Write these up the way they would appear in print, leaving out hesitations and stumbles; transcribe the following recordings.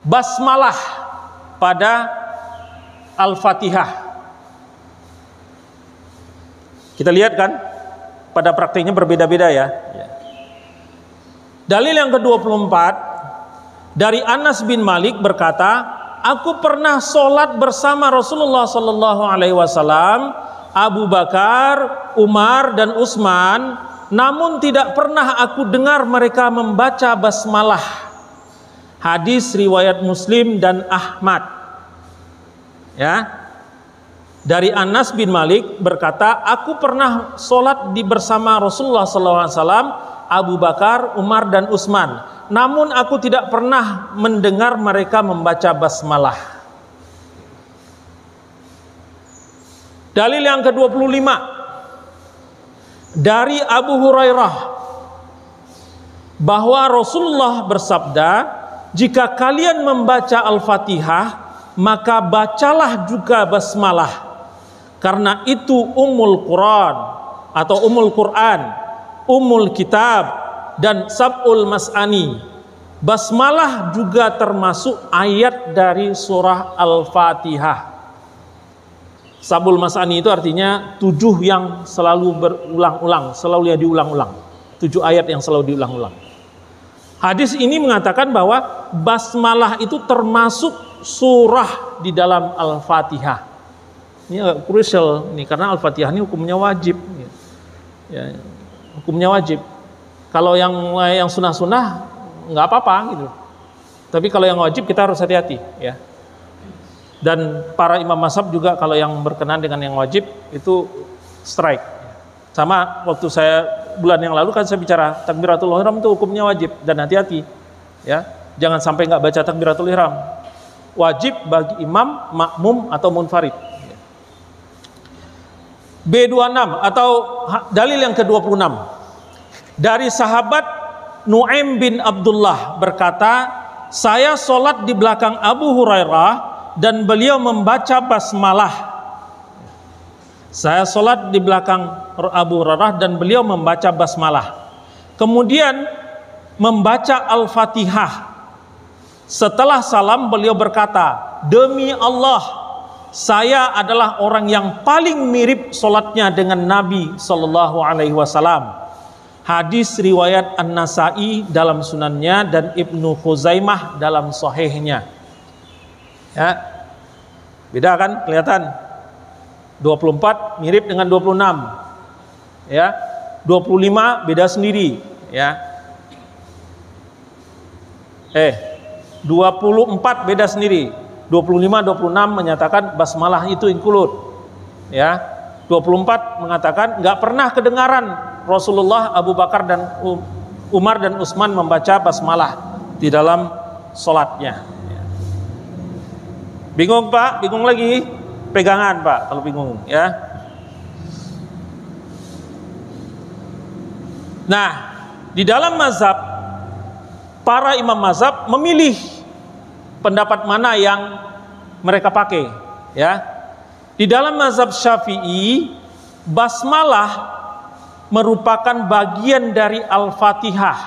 basmalah pada Al-Fatihah. Kita lihat kan, pada praktiknya berbeda-beda ya. Dalil yang ke-24 dari Anas bin Malik berkata, aku pernah sholat bersama Rasulullah Sallallahu Alaihi Wasallam, Abu Bakar, Umar dan Utsman, namun tidak pernah aku dengar mereka membaca basmalah. Hadis riwayat Muslim dan Ahmad. Ya. Dari Anas bin Malik berkata, aku pernah sholat bersama Rasulullah SAW, Abu Bakar, Umar dan Utsman. Namun aku tidak pernah mendengar mereka membaca basmalah. Dalil yang ke-25 dari Abu Hurairah bahwa Rasulullah bersabda, jika kalian membaca Al-Fatihah, maka bacalah juga basmalah. Karena itu Ummul Quran atau Ummul Quran, Ummul Kitab dan Sab'ul Mas'ani. Basmalah juga termasuk ayat dari surah Al-Fatihah. Sab'ul Mas'ani itu artinya 7 yang selalu berulang-ulang, selalu diulang-ulang. 7 ayat yang selalu diulang-ulang. Hadis ini mengatakan bahwa basmalah itu termasuk surah di dalam Al-Fatihah. Ini agak crucial nih, karena Al-Fatihah ini hukumnya wajib. Ya, hukumnya wajib. Kalau yang sunah-sunah nggak apa-apa gitu. Tapi kalau yang wajib kita harus hati-hati ya. Dan para imam mazhab juga kalau yang berkenan dengan yang wajib itu strike. Sama waktu saya bulan yang lalu kan saya bicara takbiratul ihram itu hukumnya wajib dan hati-hati. Ya, jangan sampai nggak baca takbiratul ihram. Wajib bagi imam, makmum atau munfarid. B26 atau dalil yang ke-26 dari sahabat Nu'aim bin Abdullah berkata, saya sholat di belakang Abu Hurairah dan beliau membaca basmalah. Saya sholat di belakang Abu Hurairah dan beliau membaca basmalah. Kemudian membaca Al-Fatihah. Setelah salam beliau berkata, demi Allah, saya adalah orang yang paling mirip sholatnya dengan Nabi Sallallahu Alaihi Wasallam. Hadis riwayat An-Nasai dalam sunannya dan Ibnu Khuzaimah dalam sahihnya. Ya, beda kan, kelihatan 24 mirip dengan 26. Ya, 25 beda sendiri. Ya, 24 beda sendiri. 25-26 menyatakan basmalah itu include. Ya, 24 mengatakan nggak pernah kedengaran Rasulullah, Abu Bakar dan Umar dan Utsman membaca basmalah di dalam sholatnya. Ya. Bingung Pak? Bingung lagi? Pegangan Pak kalau bingung ya. Nah, di dalam mazhab para imam mazhab memilih pendapat mana yang mereka pakai ya. Di dalam mazhab Syafi'i, basmalah merupakan bagian dari Al-Fatihah.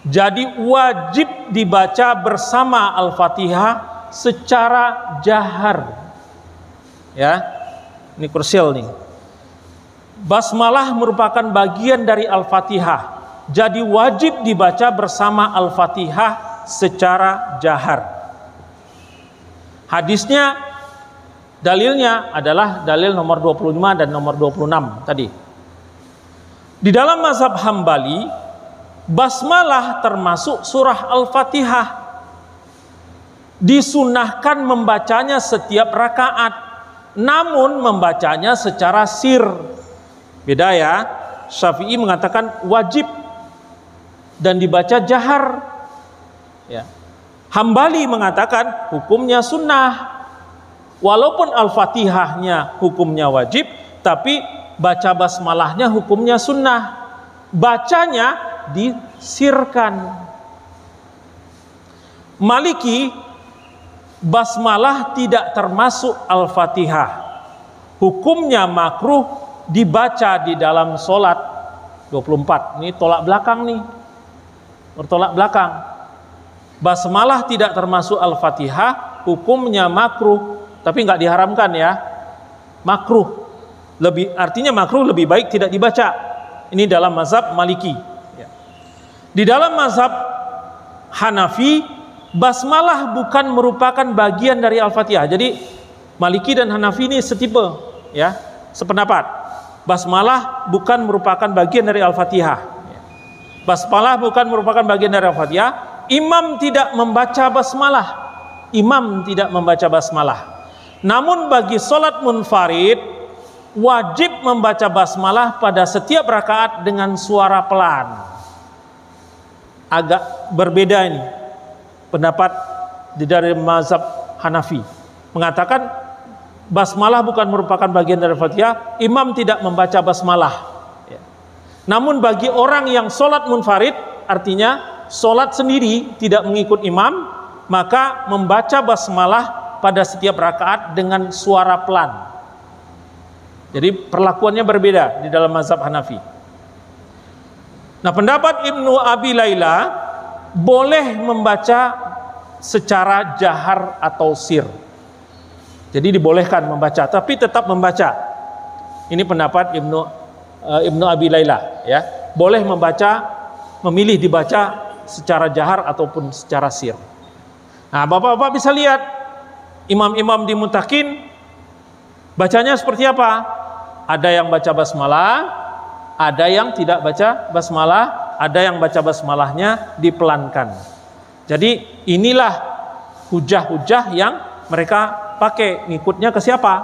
Jadi wajib dibaca bersama Al-Fatihah secara jahar. Ya. Ini krusial nih. Basmalah merupakan bagian dari Al-Fatihah. Jadi wajib dibaca bersama Al-Fatihah secara jahar. Hadisnya, dalilnya adalah dalil nomor 25 dan nomor 26 tadi. Di dalam mazhab Hambali, basmalah termasuk surah Al-Fatihah. Disunahkan membacanya setiap rakaat, namun membacanya secara sir. Beda ya. Syafi'i mengatakan wajib dan dibaca jahar. Ya. Hambali mengatakan hukumnya sunnah. Walaupun Al-Fatihahnya hukumnya wajib, tapi baca basmalahnya hukumnya sunnah. Bacanya disirkan. Maliki, basmalah tidak termasuk Al-Fatihah. Hukumnya makruh dibaca di dalam sholat. 24. Ini tolak belakang nih. Bertolak belakang. Basmalah tidak termasuk Al-Fatihah, hukumnya makruh, tapi nggak diharamkan ya. Makruh. Artinya makruh lebih baik tidak dibaca. Ini dalam mazhab Maliki. Di dalam mazhab Hanafi, basmalah bukan merupakan bagian dari Al-Fatihah. Jadi Maliki dan Hanafi ini setipe ya, sependapat. Basmalah bukan merupakan bagian dari Al-Fatihah. Basmalah bukan merupakan bagian dari Al-Fatihah. Imam tidak membaca basmalah. Imam tidak membaca basmalah. Namun bagi sholat munfarid wajib membaca basmalah pada setiap rakaat dengan suara pelan. Agak berbeda ini pendapat dari mazhab Hanafi. Mengatakan basmalah bukan merupakan bagian dari Al-Fatihah. Imam tidak membaca basmalah. Namun bagi orang yang sholat munfarid, artinya sholat sendiri tidak mengikut imam, maka membaca basmalah pada setiap rakaat dengan suara pelan. Jadi perlakuannya berbeda di dalam mazhab Hanafi. Nah, pendapat Ibnu Abi Layla boleh membaca secara jahar atau sir. Jadi dibolehkan membaca, tapi tetap membaca. Ini pendapat Ibnu Abi Layla ya. Boleh membaca, memilih dibaca secara jahar ataupun secara sir. Nah, Bapak-bapak bisa lihat imam-imam di Mutakin bacanya seperti apa? Ada yang baca basmalah, ada yang tidak baca basmalah, ada yang baca basmalahnya dipelankan. Jadi inilah hujah-hujah yang mereka pakai. Ngikutnya ke siapa?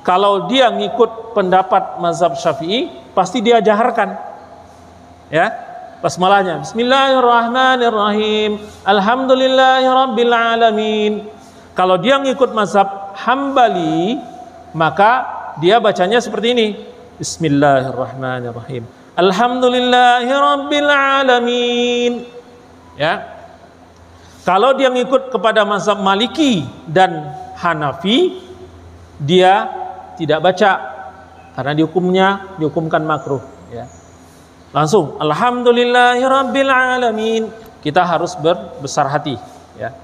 Kalau dia ngikut pendapat mazhab Syafi'i, pasti dia jaharkan ya basmalahnya. Bismillahirrahmanirrahim, alhamdulillahirabbil alamin. Kalau dia ngikut mazhab Hambali, maka dia bacanya seperti ini. Bismillahirrahmanirrahim, alhamdulillahirabbil alamin. Ya. Kalau dia ngikut kepada mazhab Maliki dan Hanafi, dia tidak baca karena dihukumkan makruh ya. Langsung alhamdulillahirabbil alamin. Kita harus berbesar hati ya.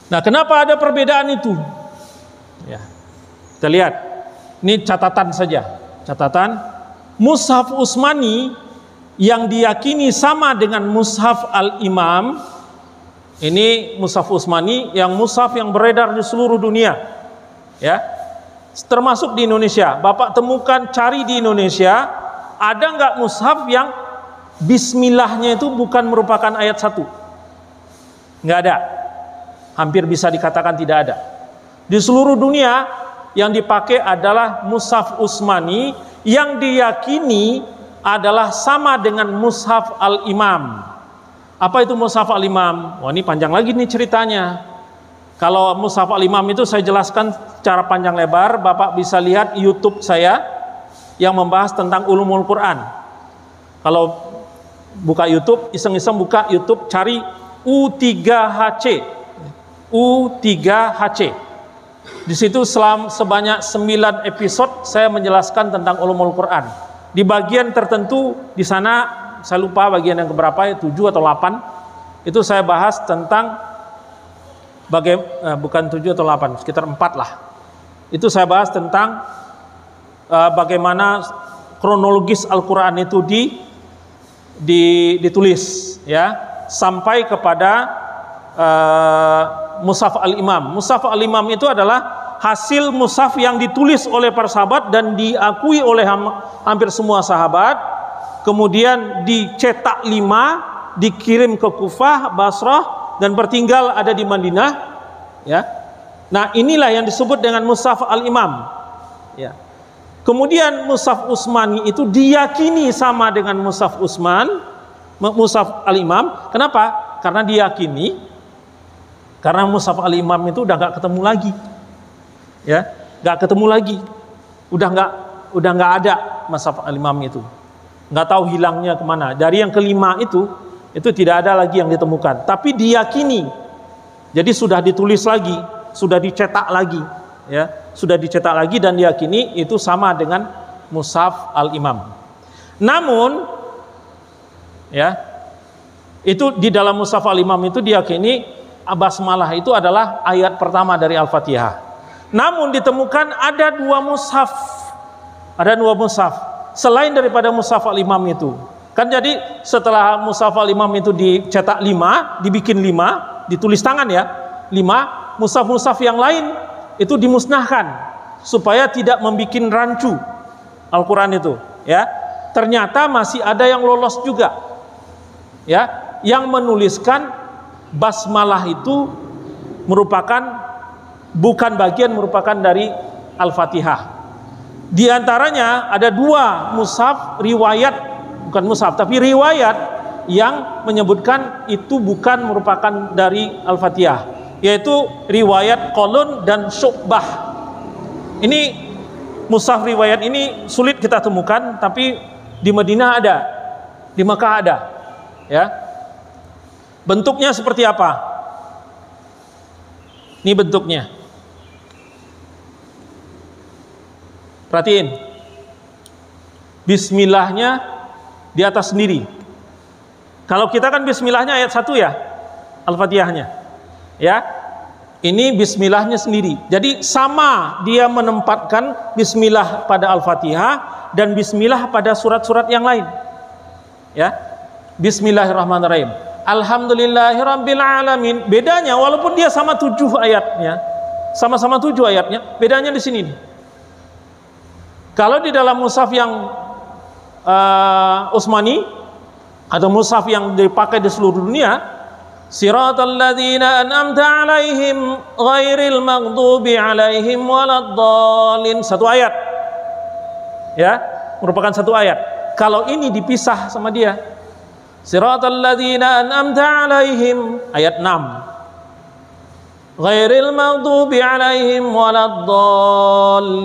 Nah, kenapa ada perbedaan itu? Ya. Kita lihat. Ini catatan saja. Catatan mushaf Utsmani yang diyakini sama dengan mushaf Al-Imam. Ini mushaf Utsmani yang mushaf yang beredar di seluruh dunia. Ya. Termasuk di Indonesia. Bapak temukan, cari di Indonesia, ada nggak mushaf yang bismillahnya itu bukan merupakan ayat 1? Nggak ada. Hampir bisa dikatakan tidak ada. Di seluruh dunia yang dipakai adalah mushaf Utsmani yang diyakini adalah sama dengan mushaf Al-Imam. Apa itu mushaf Al-Imam? Wah, ini panjang lagi nih ceritanya. Kalau mushaf Al-Imam itu saya jelaskan secara panjang lebar. Bapak bisa lihat YouTube saya yang membahas tentang ulumul Quran. Kalau buka YouTube, iseng-iseng buka YouTube, cari U3HC. U3HC. Di situ sebanyak 9 episode saya menjelaskan tentang ulumul Quran. Di bagian tertentu di sana, saya lupa bagian yang keberapa, 7 atau 8, itu saya bahas tentang bukan 7 atau 8, sekitar 4 lah. Itu saya bahas tentang bagaimana kronologis Al-Quran itu ditulis ya, sampai kepada mushaf Al-Imam. Mushaf Al-Imam itu adalah hasil mushaf yang ditulis oleh para sahabat dan diakui oleh hampir semua sahabat, kemudian dicetak 5, dikirim ke Kufah, Basrah, dan bertinggal ada di Madinah ya. Nah, inilah yang disebut dengan mushaf Al-Imam ya. Kemudian mushaf Utsmani itu diyakini sama dengan mushaf mushaf Al-Imam. Kenapa? Karena diyakini, karena mushaf Al-Imam itu udah nggak ketemu lagi, ya, nggak ketemu lagi, udah nggak ada mushaf Al-Imam itu, nggak tahu hilangnya kemana. Dari yang kelima itu tidak ada lagi yang ditemukan, tapi diyakini, jadi sudah ditulis lagi, sudah dicetak lagi, ya, sudah dicetak lagi dan diyakini itu sama dengan mushaf Al-Imam. Namun, ya, Itu di dalam mushaf Al-Imam itu diyakini basmalah itu adalah ayat pertama dari Al-Fatihah. Namun ditemukan ada dua mushaf. Ada dua mushaf selain daripada mushaf Al-Imam itu. Kan jadi setelah mushaf Al-Imam itu dicetak 5, dibikin 5, ditulis tangan ya, 5, mushaf-mushaf yang lain itu dimusnahkan supaya tidak membuat rancu Al-Quran itu ya. Ternyata masih ada yang lolos juga ya, yang menuliskan basmalah itu merupakan dari Al-Fatihah. Di antaranya ada dua mushaf riwayat, bukan mushaf tapi riwayat yang menyebutkan itu bukan merupakan dari Al-Fatihah, yaitu riwayat Qalun dan Syu'bah. Ini mushaf riwayat ini sulit kita temukan, tapi di Madinah ada, di Mekah ada ya. Bentuknya seperti apa? Ini bentuknya. Perhatiin, bismillahnya di atas sendiri. Kalau kita kan bismillahnya ayat 1 ya, Al-Fatihahnya ya. Ini bismillahnya sendiri. Jadi sama dia menempatkan bismillah pada Al-Fatihah dan bismillah pada surat-surat yang lain ya. Bismillahirrahmanirrahim, Alhamdulillahirabbil alamin. Bedanya walaupun dia sama 7 ayatnya, sama-sama 7 ayatnya, bedanya di sini nih. Kalau di dalam mushaf yang Utsmani atau mushaf yang dipakai di seluruh dunia, siratal ladzina an'amta 'alaihim ghairil maghdubi 'alaihim waladdallin, satu ayat ya, merupakan satu ayat. Kalau ini dipisah sama dia, siratal ladzina an'amta 'alaihim ayat 6, ghairil maghdubi 'alaihim waladdallin.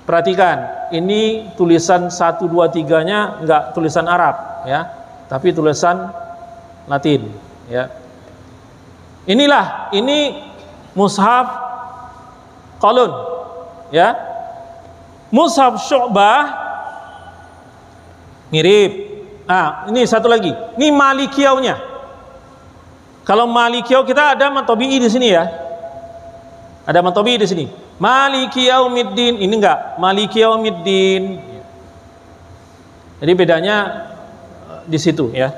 Perhatikan, ini tulisan 1, 2, 3-nya enggak tulisan Arab ya, tapi tulisan Latin ya. Ini mushaf Qalun ya. Mushaf Syu'bah mirip. Nah, ini satu lagi. Ini Malikiyaunya. Kalau Malikiyau kita ada Matobi'i di sini ya. Ada Matobi'i di sini. Maliki Yaumiddin, ini enggak, Maliki Yaumiddin. Jadi bedanya di situ ya.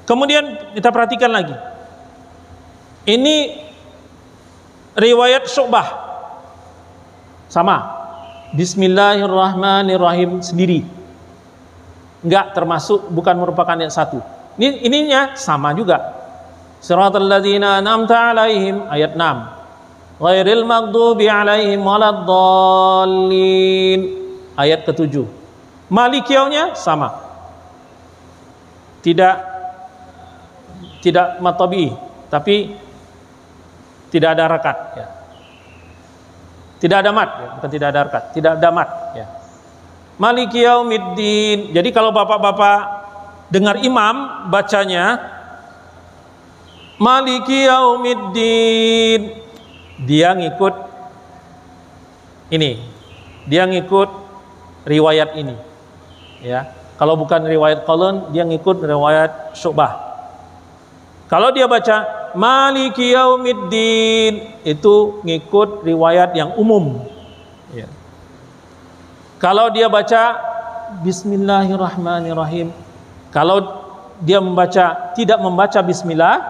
Kemudian kita perhatikan lagi. Ini riwayat Syu'bah. Sama. Bismillahirrahmanirrahim sendiri. Enggak termasuk, bukan merupakan ayat 1. Ininya sama juga. Siratal ladzina an'amta 'alaihim ayat 6. Ghairil maghdubi 'alaihim waladdallin ayat ke-7. Malikiyaunya sama. Tidak matabi, tapi tidak ada harakat ya. Tidak ada mat ya, bukan tidak ada harakat, tidak ada mat ya. Maliki yaumiddin. Jadi kalau bapak-bapak dengar imam bacanya Maliki yaumiddin, dia ngikut ini, dia ngikut riwayat ini ya. Kalau bukan riwayat Qalun, dia ngikut riwayat Syu'bah. Kalau dia baca Maliki Yaumiddin, itu ngikut riwayat yang umum ya. Kalau dia baca Bismillahirrahmanirrahim, kalau dia tidak membaca Bismillah,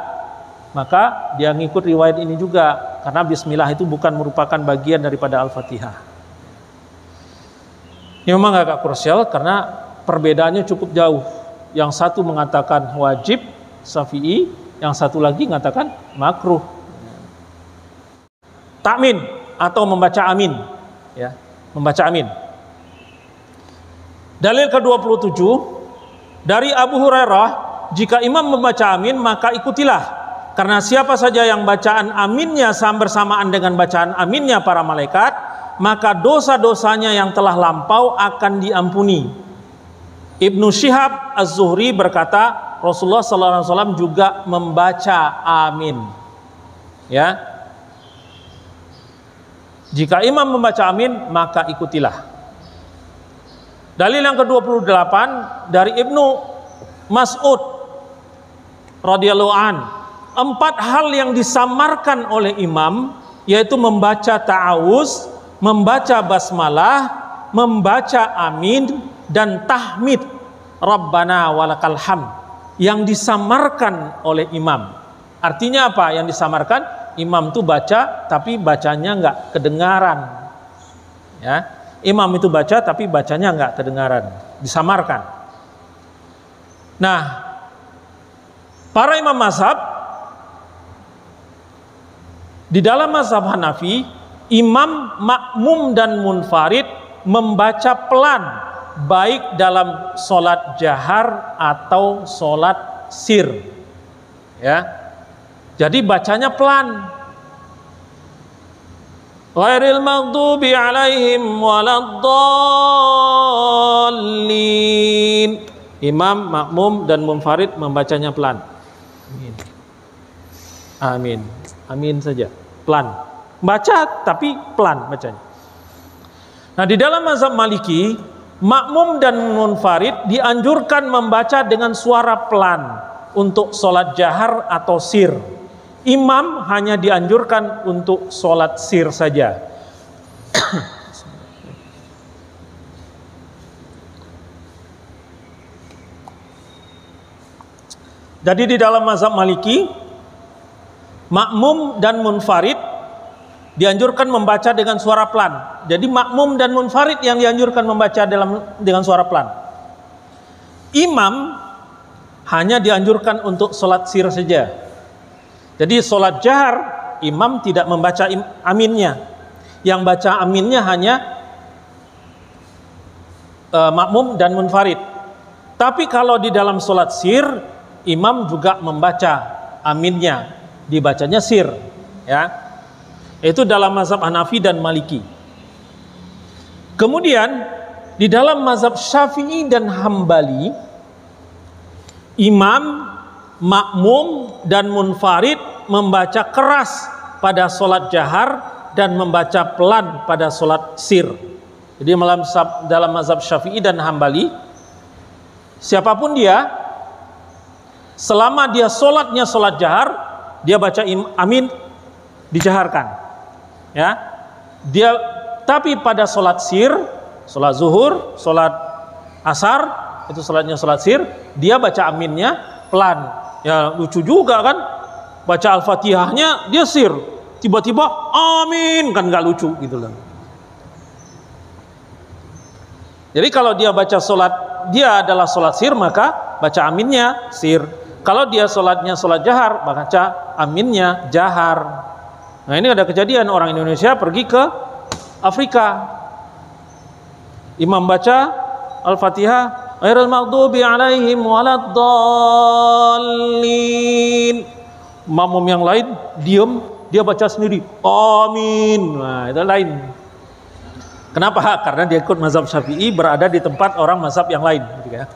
maka dia ngikut riwayat ini juga, karena bismillah itu bukan merupakan bagian daripada Al-Fatihah. Ini memang agak krusial karena perbedaannya cukup jauh. Yang satu mengatakan wajib Syafi'i, yang satu lagi mengatakan makruh. Takmin atau membaca amin ya, membaca amin. Dalil ke-27 dari Abu Hurairah, jika imam membaca amin maka ikutilah. Karena siapa saja yang bacaan aminnya bersamaan dengan bacaan aminnya para malaikat, maka dosa-dosanya yang telah lampau akan diampuni. Ibnu Syihab Az-Zuhri berkata, Rasulullah SAW juga membaca amin. Ya, jika imam membaca amin, maka ikutilah. Dalil yang ke-28 dari Ibnu Mas'ud radhiyallahu an, 4 hal yang disamarkan oleh imam, yaitu membaca ta'awuz, membaca basmalah, membaca amin, dan tahmid Rabbana walakal hamd, yang disamarkan oleh imam. Artinya apa yang disamarkan? Imam itu baca tapi bacanya nggak kedengaran, ya. Imam itu baca tapi bacanya nggak kedengaran, disamarkan. Nah, para imam mazhab, di dalam mazhab Hanafi, imam, makmum dan munfarid membaca pelan, baik dalam sholat jahar atau sholat sir, ya. Jadi bacanya pelan. Ghairil maghdubi alaihim waladdallin. Imam, makmum dan munfarid membacanya pelan. Amin. Amin. Amin saja, pelan. Baca tapi pelan bacanya. Nah, di dalam mazhab Maliki, makmum dan munfarid dianjurkan membaca dengan suara pelan untuk sholat jahar atau sir. Imam hanya dianjurkan untuk sholat sir saja. Jadi di dalam mazhab Maliki, makmum dan munfarid dianjurkan membaca dengan suara pelan. Jadi makmum dan munfarid yang dianjurkan membaca dengan suara pelan. Imam hanya dianjurkan untuk sholat sir saja. Jadi sholat jahar, imam tidak membaca aminnya. Yang baca aminnya hanya makmum dan munfarid. Tapi kalau di dalam sholat sir, imam juga membaca aminnya, dibacanya sir, ya. Itu dalam mazhab Hanafi dan Maliki. Kemudian di dalam mazhab Syafi'i dan Hambali, imam, makmum dan munfarid membaca keras pada sholat jahar dan membaca pelan pada sholat sir. Jadi dalam mazhab Syafi'i dan Hambali, siapapun dia, selama dia sholatnya sholat jahar, dia baca amin, dijaharkan, ya. Tapi pada sholat sir, sholat zuhur, sholat asar, itu sholatnya sholat sir, dia baca aminnya pelan. Ya lucu juga kan, baca Al-Fatihahnya dia sir, tiba-tiba amin, kan nggak lucu gitu loh. Jadi kalau dia baca sholat, dia adalah sholat sir, maka baca aminnya sir. Kalau dia sholatnya sholat jahar, baca aminnya jahar. Nah, ini ada kejadian orang Indonesia pergi ke Afrika, imam baca Al-Fatihah, ghairil maghdubi alaihim waladdallin. Makmum yang lain diam, dia baca sendiri amin. Nah, itu lain. Kenapa? Karena dia ikut mazhab Syafi'i, berada di tempat orang mazhab yang lain, gitu ya.